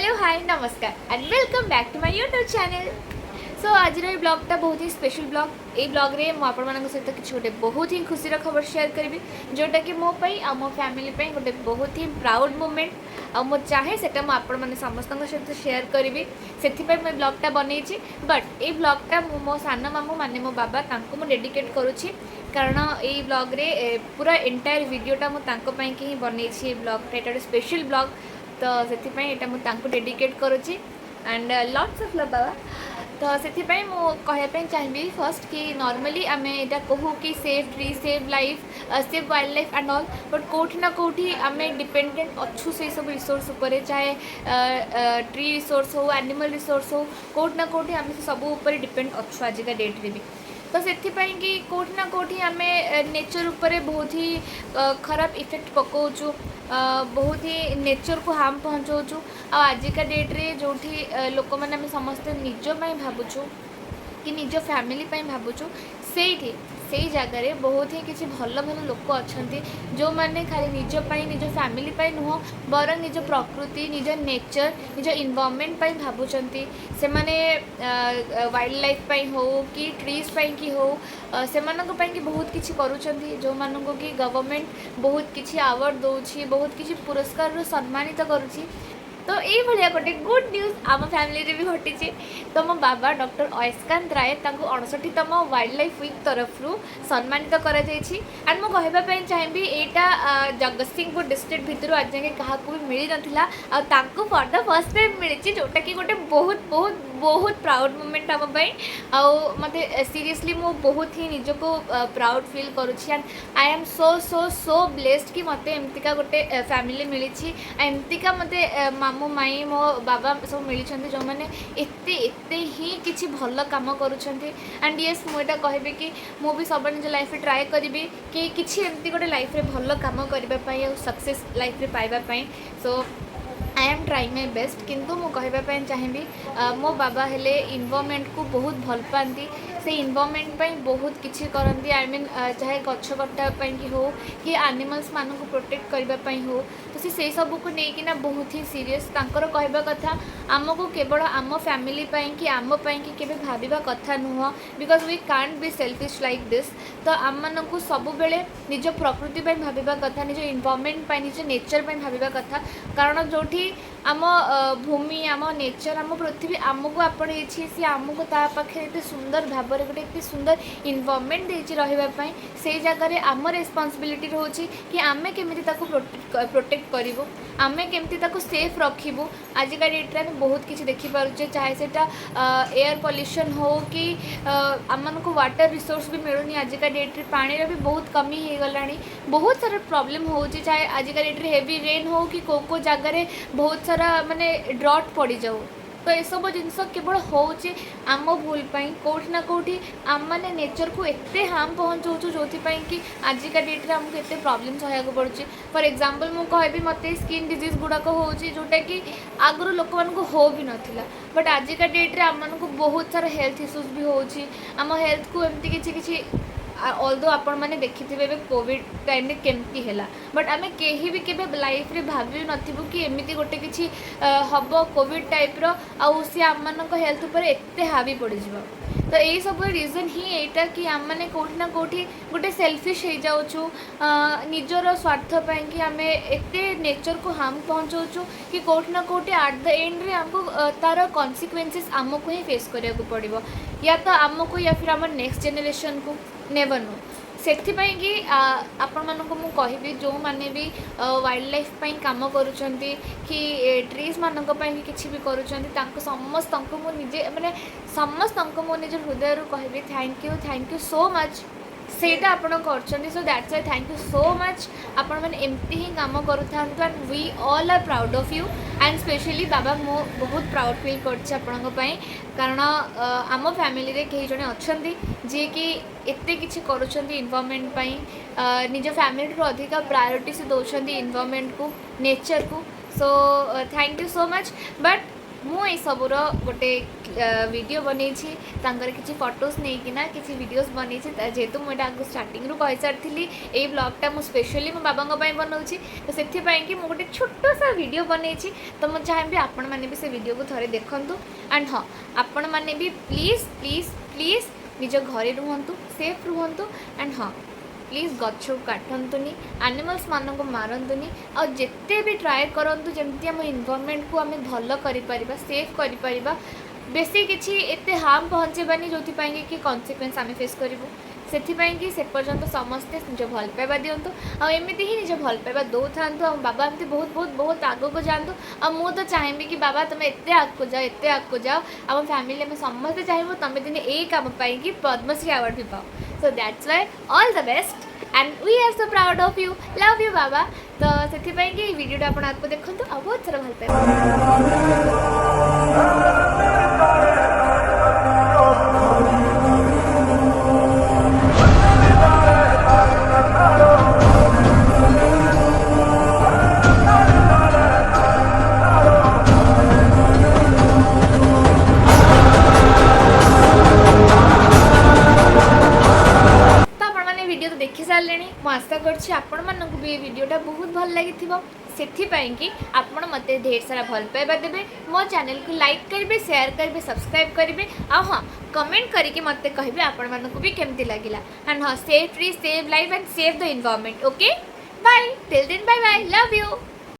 Hello hi नमस्कार and welcome back to my YouTube channel. So आज ब्लॉगटा बहुत ही स्पेशल ब्लॉग। ये ब्लॉग रे मु आपण सहित किसी गोटे बहुत ही खुशी खबर शेयर करी जोटा कि मो पई आ मो फैमिली पई गोटे बहुत ही प्राउड मोमेंट आ मो चाहे सेटा मु आपण माने समस्त सहित शेयर करी से मैं ब्लॉगटा बनई। बट ये ब्लॉगटा मो सान मामू माने मो बाबा तांको मु डेडिकेट करुच्ची कारण ये ब्लॉग रे पूरा एंटायर वीडियोटा मुझे ही बनई। ब्लॉगटा ये स्पेशल ब्लॉग तो से मुझे डेडिकेट करुच्ची एंड लॉट्स ऑफ लव बाबा। तो से कहवाई चाहिए फर्स्ट कि नॉर्मली आम यहाँ कहूँ कि save tree save life save wild life and all but कौटी ना कौटी आम डिपेंडेंट अच्छु से सब रिसोर्स उपर चाहे ट्री रिसोर्स हो एनिमल रिसोर्स हो कौटी ना कौटी आम सब उपर डिपेंड अच्छु आजिका डेट्रे भी। तो से कि कौटी ना कौटी आम नेचर उपर बहुत ही खराब इफेक्ट पकाचु बहुत ही नेचर को हार्म पहुँचाऊँ। आजिका डेट्रे जो लोक मैंने समस्ते निजपाई भावुँ कि निज फैमिली भावुँ से जगार बहुत ही किसी भल भल लोक अच्छा जो मैंने खाली निजपाई निज फैमिली नुह बर निज प्रकृति निज नेचर निज इन्वायरमेंट भावुं से मैंने वाइल्ड लाइफ हो कि ट्रीज कि हो से बहुत किसी करुँच जो मानक कि गवर्नमेंट बहुत किसी अवार्ड दौर बहुत किसी पुरस्कार सम्मानित करुँची। तो ये भाया गोटे गुड न्यूज आम फैमिली रे भी घटी। तो मो बाबा डॉक्टर अयस्कांत राय 69तम वाइल्ड लाइफ वीक तरफ सम्मानित करा एंड मो कहवाई चाहिए यहाँ जगतसिंहपुर डिस्ट्रिक्ट भितर आज जाए क्या भी मिल नाला फॉर द फर्स्ट टाइम मिली जोटा कि गोटे बहुत बहुत बहुत प्राउड मोमेंट आम मत सीरियसली मो बहुत ही निजको प्राउड फील करुँच and I am so so so blessed कि मत एमतीका गोटे फैमिली मिली एमतीका मत मामू माई मो बाबा सब मिली जो मैंने एते एते ही किसी भल कम करुँच एंड येस मुझे कहबी कि मु भी सब निज लाइफ ट्राए करी कि किसी एमती गोटे लाइफ रे भल कम करने सक्सेस लाइफ रे पाइबापी। So I am trying my best किंतु मु कहवाई चाहिए मो बाबा हेले इन्वायरमेंट को बहुत भल पाती से इन्वायरमेंट बहुत किसी करती आई मीन चाहे गछ कटापी कि हो कि एनिमल्स मान को प्रोटेक्ट करने हो तो से सब को लेकिन बहुत ही सीरीयस तांकर कहवा कथा आमको केवल आम फैमिली कि आम कि केवे भाविबा कथा नुह because we can't be selfish like this. तो आम मानक सब बेले निज प्रकृति भाविबा कथा निज इन्वायरमेंट निज नेचर भाविबा कथा कारण जो आम भूमि आम नेचर आम पृथ्वी आमको आपड़े सी आमको पाखे एत सुंदर भाव गोटे एत सुंदर इन्वायरमेंट देती रही से जगह आम रेस्पॉन्सिबिलिटी रोचे कि आम केमी प्रोटेक्ट करूँ आम केमती सेफ रखू। आजिका डेट्रे आम बहुत किसी देखिपे चाहे से एयर पॉल्यूशन हो कि आम को वाटर रिसोर्स भी मिलूनी आजिका डेट्रे पानी भी बहुत कमी हो गला बहुत सारा प्रॉब्लम हो चाहे आजिका डेट्रे हेवी रेन हो कि को जगह बहुत सारा माने ड्रॉट पड़ जाऊ। तो ये सब जिनस केवल होचे आम भूल कौटी ना कौटी आम मैंने नेचर को एते हार्म पहुँचाऊँ जो कि आजिका डेट्रे आमको एत प्रॉब्लम सहया पड़ुଛି। फॉर एग्जांपल मु कहबी मत स्किन डिजीज गुड़ाक होची जोटा कि आगु लोक मान हो भी नाला बट आजिका डेट्रे आम को बहुत सारा हेल्थ इश्यूज भी होची आम हेल्थ को एमती किसी ऑल्दो आपण मैंने देखिथे कोविड टाइम रे केमती हैला बट आमे केही भी केबे लाइफ रे भाभी नथिबु कि एमिति गोटे किछि हबो कोविड टाइप रो आउ सी आम मानक हेल्थ ऊपर एते हावी पड़ जिवो। तो यही सब रीजन ही एटा कि आम मैंने कौटी ना कौटी गोटे सेल्फिश हो जाऊँ निजर स्वार्थ कि आम एते नेचर को हार्म पहुँचाऊँ कि कौटी ना कौटी एट द एंड रे आमको तार कॉन्सिक्वेंसेस आमको ही फेस करिया को पड़िबो या तो आमको या फिर आम नेक्स्ट जनरेशन को नेवर नो से कि आपण मानक मु कहबी जो माने भी वाइल्ड लाइफ काम करुँच कि ट्रीज मानक किसी भी करुँच समस्त मु निजे माने समस्त मु निज हृदय कहबी थैंक यू सो मच सेटा आपण कर so that's why thank you so much आपण मैंने एमती ही काम करूँ and we all are proud of you and specially बाबा मो बहुत प्राउड फील कर कारण आम फैमिली रे कई जने अच्छा जी कि एते किछि करुछंती इन्वायरमेंट निज फैमिली रो अधिक प्रायोरिटी से दौरान इन्वायरमेंट को नेचर को। So thank you so much but मुझे सबूर गोटे वीडियो बनई किसी फोटोज नहीं कि किसी वीडियोस बनई जेहेतु मुझे आगे स्टार्टिंग रू कही सारी ये ब्लॉगटा मुझे स्पेशली मो बाबा बनाऊँगी तो से कि मुझे गोटे छोट सा वीडियो बनई तो मुझे चाहिए आपण मैंने भी से वीडियो को थोड़े देखूँ एंड हाँ आपण मैंने भी प्लीज प्लीज प्लीज निज घरे रुहतु सेफ रुहतु एंड हाँ प्लीज गछ काटतुनि एनिमल्स मानक मारतुनि आ जिते भी ट्राए करूँ जमती आम इनवायरमेंट को आम भल कर सेफ कर बेसी किसी एत हार्म पहुँचेबानी जो कि कन्सिक्वेन्स आम फेस करूँ से से पर्यंत समस्ते निज भल पाइबा दिंतु आमती ही निज भल पाइबा दौ था बाबा एमती बहुत बहुत बहुत आग को जातु आ मु तो चाहिए कि बाबा तुम एत आग को जाओ एत आग को जाओ आम फैमिली में समस्ते चाहिए तुम दिन यही कम पाई पद्मश्री अवार्ड भी पाओ so that's why all the best and we are so proud of you love you बाबा तो से वीडियो आपको देखो आ बहुत सारा भल पाइबा वीडियो तो देखी सारे मु आशा करूँ भी ये वीडियोटा बहुत भल लगी से आपण मत ढेर सारा भल पाइबा देवे मो चैनल को लाइक करेंगे शेयर करेंगे सब्सक्राइब करेंगे आ हाँ कमेंट करके मत कहे आपण मानक भी केमती लगिला एंड हाँ save tree save life and save the environment okay bye till then bye bye love you.